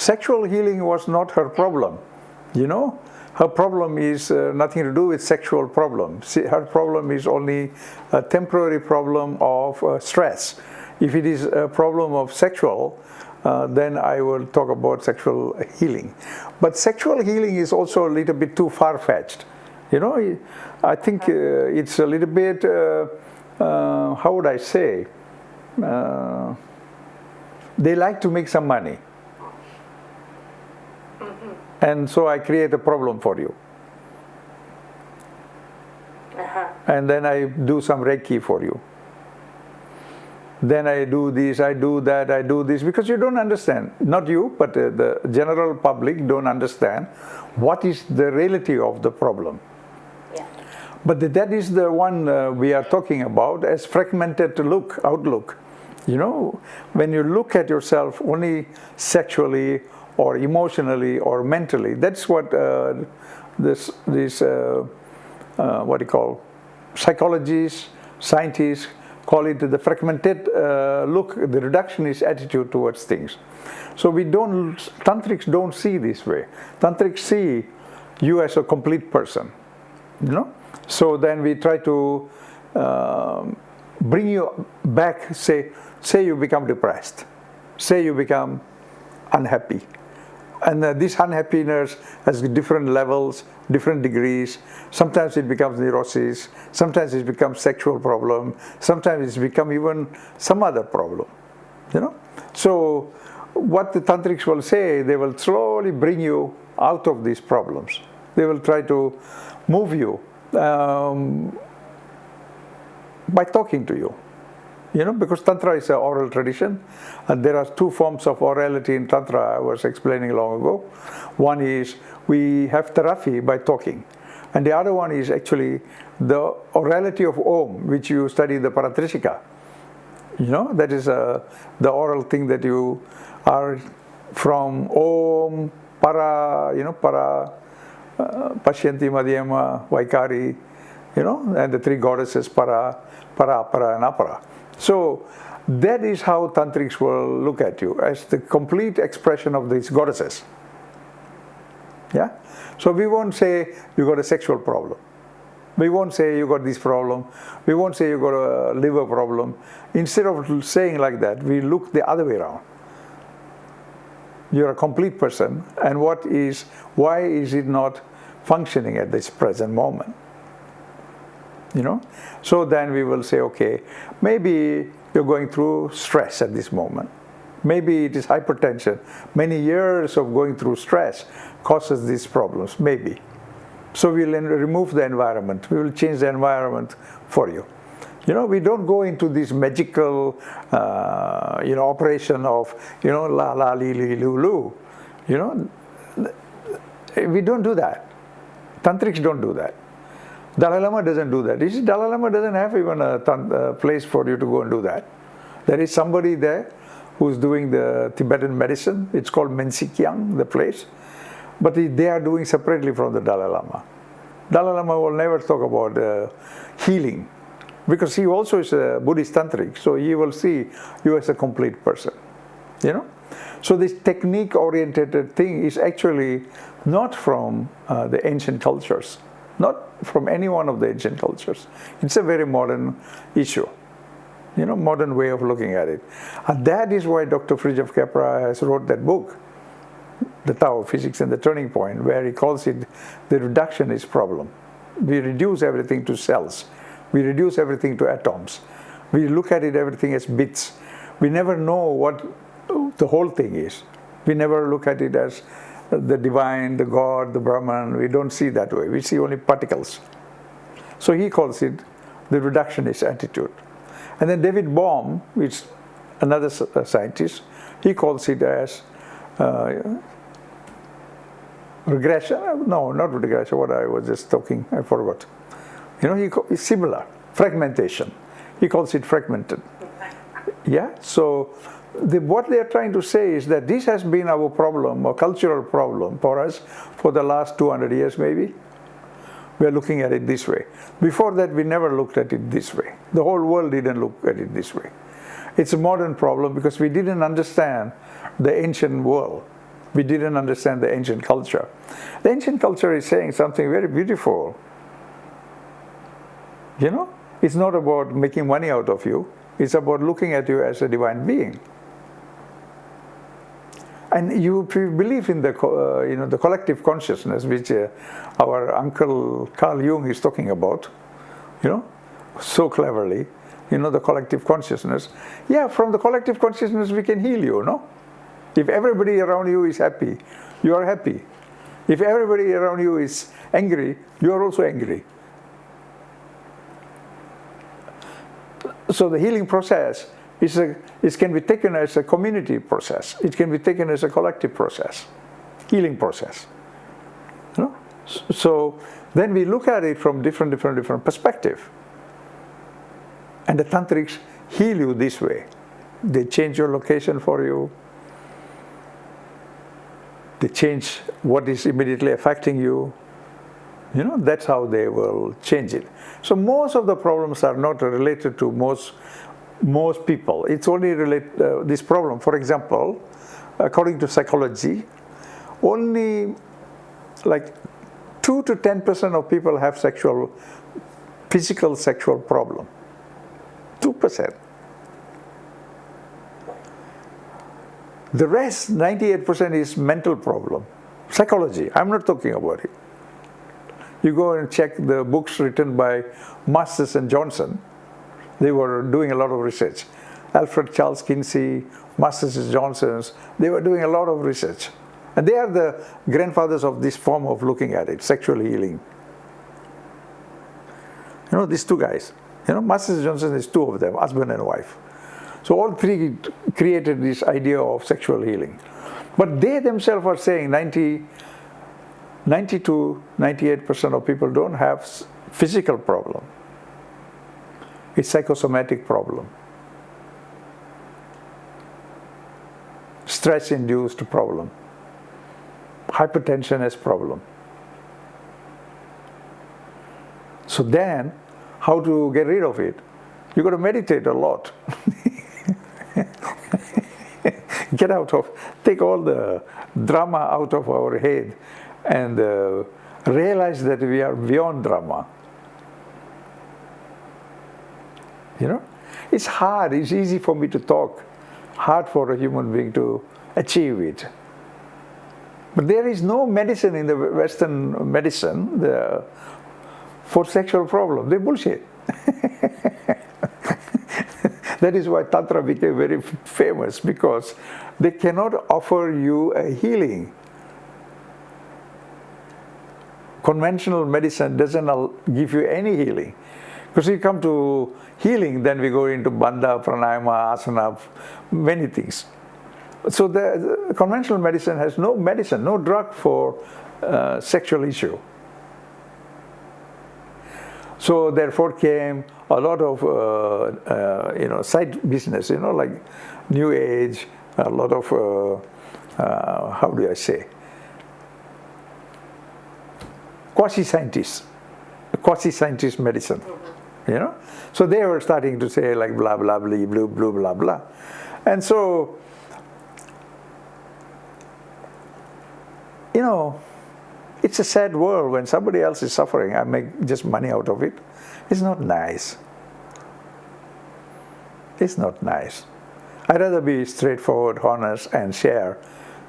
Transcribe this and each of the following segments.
sexual healing was not her problem, you know. Her problem is nothing to do with sexual problem. Her problem is only a temporary problem of stress. If it is a problem of sexual, then I will talk about sexual healing. But sexual healing is also a little bit too far-fetched. You know, I think it's a little bit, how would I say, they like to make some money. And so I create a problem for you. And then I do some Reiki for you. Then I do this, I do that, I do this, because you don't understand. Not you, but the general public don't understand what is the reality of the problem. Yeah. But that is the one we are talking about as fragmented outlook. You know, when you look at yourself only sexually or emotionally or mentally, that's what what do you call, psychologists, scientists call it the fragmented look, the reductionist attitude towards things. So Tantrics don't see this way. Tantrics see you as a complete person, you know. So then we try to bring you back, say you become depressed, say you become unhappy. And this unhappiness has different levels, different degrees. Sometimes it becomes neurosis, sometimes it becomes sexual problem, sometimes it's become even some other problem, you know. So what the Tantrics will say, they will slowly bring you out of these problems. They will try to move you by talking to you. You know, because Tantra is an oral tradition, and there are two forms of orality in Tantra I was explaining long ago. One is we have therapy by talking, and the other one is actually the orality of Om, which you study the Paratrishika. You know, that is the oral thing that you are from Om, Para, you know, Para, Pashyanti, Madhyama, Vaikari, you know, and the three goddesses Para, Apara, and Apara. So that is how Tantrics will look at you, as the complete expression of these goddesses. Yeah? So we won't say you got a sexual problem. We won't say you got this problem. We won't say you got a liver problem. Instead of saying like that, we look the other way around. You're a complete person, and why is it not functioning at this present moment? You know, so then we will say, okay, maybe you're going through stress at this moment. Maybe it is hypertension. Many years of going through stress causes these problems, maybe. So we'll remove the environment. We will change the environment for you. You know, we don't go into this magical, you know, operation of, you know, la la li li lu lu. You know, we don't do that. Tantrics don't do that. Dalai Lama doesn't do that. You see, Dalai Lama doesn't have even a place for you to go and do that. There is somebody there who's doing the Tibetan medicine. It's called Mensikyang, the place. But they are doing separately from the Dalai Lama. Dalai Lama will never talk about healing, because he also is a Buddhist Tantric, so he will see you as a complete person. You know? So this technique-oriented thing is actually not from the ancient cultures. Not from any one of the ancient cultures. It's a very modern issue, you know, modern way of looking at it. And that is why Dr. Fritjof Capra has wrote that book, The Tao of Physics and the Turning Point, where he calls it the reductionist problem. We reduce everything to cells. We reduce everything to atoms. We look at it, everything as bits. We never know what the whole thing is. We never look at it as the divine, the God, the Brahman. We don't see that way. We see only particles. So he calls it the reductionist attitude. And then David Bohm, which is another scientist, he calls it as regression. No, not regression. What I was just talking, I forgot. You know, it's similar. Fragmentation. He calls it fragmented. Yeah. So what they are trying to say is that this has been our problem, a cultural problem for us for the last 200 years maybe. We are looking at it this way. Before that, we never looked at it this way. The whole world didn't look at it this way. It's a modern problem because we didn't understand the ancient world. We didn't understand the ancient culture. The ancient culture is saying something very beautiful. You know, it's not about making money out of you. It's about looking at you as a divine being. And you believe in the, the collective consciousness, which our uncle Carl Jung is talking about, so cleverly, the collective consciousness. Yeah, from the collective consciousness we can heal you, no? If everybody around you is happy, you are happy. If everybody around you is angry, you are also angry. So the healing process can be taken as a community process. It can be taken as a collective process, healing process. So then we look at it from different perspective. And the tantrics heal you this way. They change your location for you. They change what is immediately affecting you. That's how they will change it. So most of the problems are not related to most people. It's only related this problem. For example, according to psychology, only like 2 to 10% of people have physical sexual problem. 2%. The rest, 98%, is mental problem. Psychology, I'm not talking about it. You go and check the books written by Masters and Johnson. They were doing a lot of research. Alfred Charles Kinsey, Masters and Johnsons, they were doing a lot of research. And they are the grandfathers of this form of looking at it, sexual healing. These two guys. Masters and Johnson is 2 of them, husband and wife. So all 3 created this idea of sexual healing. But they themselves are saying 90 to 98% of people don't have physical problem. It's psychosomatic problem. Stress-induced problem. Hypertension is problem. So then, how to get rid of it? You got to meditate a lot. Take all the drama out of our head and realize that we are beyond drama. It's hard. It's easy for me to talk. Hard for a human being to achieve it. But there is no medicine in the Western medicine for sexual problem. They bullshit. That is why Tantra became very famous, because they cannot offer you a healing. Conventional medicine doesn't give you any healing. Because you come to healing, then we go into bandha, pranayama, asana, many things. So the conventional medicine has no medicine, no drug for sexual issue. So therefore came a lot of side business, like New Age, a lot of how do I say, quasi-scientist medicine. So they were starting to say like blah blah blah blah blah blah blah, and so it's a sad world when somebody else is suffering. I make just money out of it. It's not nice. It's not nice. I'd rather be straightforward, honest, and share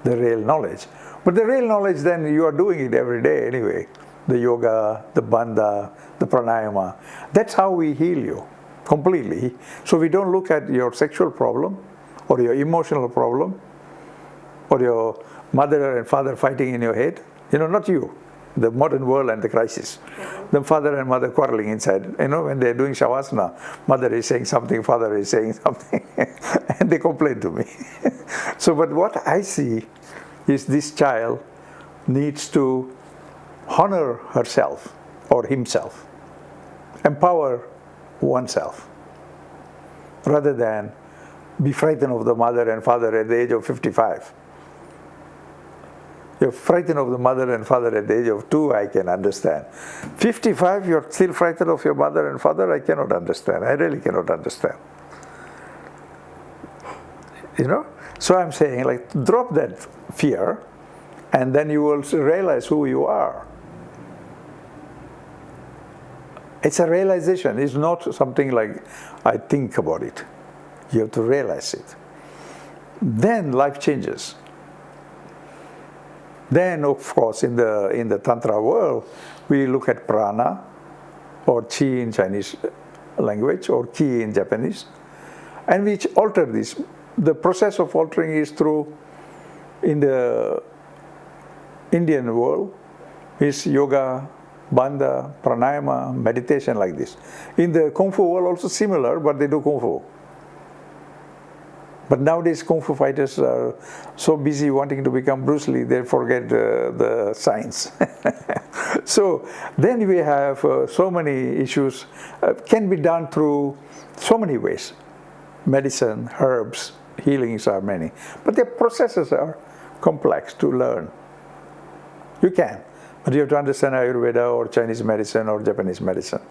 the real knowledge. But the real knowledge, then you are doing it every day anyway. The yoga, the bandha, the pranayama. That's how we heal you completely. So we don't look at your sexual problem or your emotional problem or your mother and father fighting in your head. Not you, the modern world and the crisis. The father and mother quarreling inside. When they're doing shavasana, mother is saying something, father is saying something, and they complain to me. So, but what I see is this child needs to honor herself or himself, empower oneself, rather than be frightened of the mother and father at the age of 55. You're frightened of the mother and father at the age of 2, I can understand. 55, you're still frightened of your mother and father, I cannot understand. I really cannot understand. So I'm saying, like, drop that fear and then you will realize who you are. It's a realization. It's not something like I think about it. You have to realize it. Then life changes. Then, of course, in the Tantra world, we look at prana, or chi in Chinese language, or ki in Japanese, and we alter this. The process of altering is through, in the Indian world, is yoga, bandha, pranayama, meditation, like this. In the Kung Fu world also similar, but they do Kung Fu. But nowadays Kung Fu fighters are so busy wanting to become Bruce Lee, they forget the science. So then we have so many issues, can be done through so many ways. Medicine, herbs, healings are many. But the processes are complex to learn. You can, but you have to understand Ayurveda or Chinese medicine or Japanese medicine.